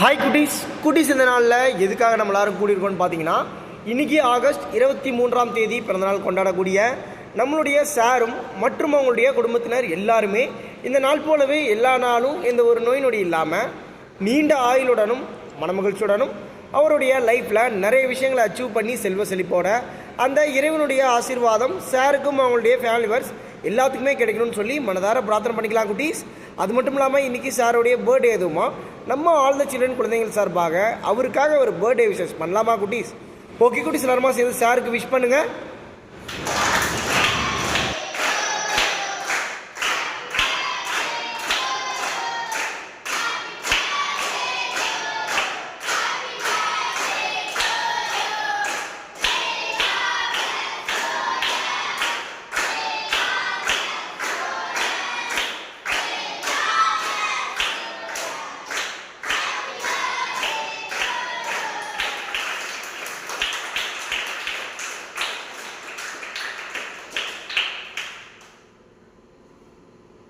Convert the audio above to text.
Hi குட்டீஸ் இந்த நாளில் எதுக்காக நம்ம எல்லாரும் கூடியிருக்கோம்னு பார்த்தீங்கன்னா, இன்றைக்கி ஆகஸ்ட் 23ஆம் தேதி பிறந்தநாள் கொண்டாடக்கூடிய நம்மளுடைய சாரும் மற்றும் அவங்களுடைய குடும்பத்தினர் எல்லாருமே இந்த நாள் போலவே எல்லா நாளும் எந்த ஒரு நோய் நொடி இல்லாமல் நீண்ட ஆயுளுடனும் மனமகிழ்ச்சியுடனும் அவருடைய லைஃப்பில் நிறைய விஷயங்களை அச்சீவ் பண்ணி செல்வ செழிப்போட அந்த இறைவனுடைய ஆசீர்வாதம் சாருக்கும் அவங்களுடைய ஃபேமிலிவர்ஸ் எல்லாத்துக்குமே கிடைக்கணும்னு சொல்லி மனதார பிரார்த்தனை பண்ணிக்கலாம் குட்டீஸ். அது மட்டும் இல்லாமல் இன்றைக்கி சாருடைய பர்த்டே எதுவுமா நம்ம ஆல் த சில்ட்ரன் குழந்தைகள் சார்பாக அவருக்காக ஒரு பர்த்டே விஷஸ் பண்ணலாமா குட்டீஸ்? ஓகே குட்டீஸ், எல்லாருமா சேர்ந்து சாருக்கு விஷ் பண்ணுங்கள்.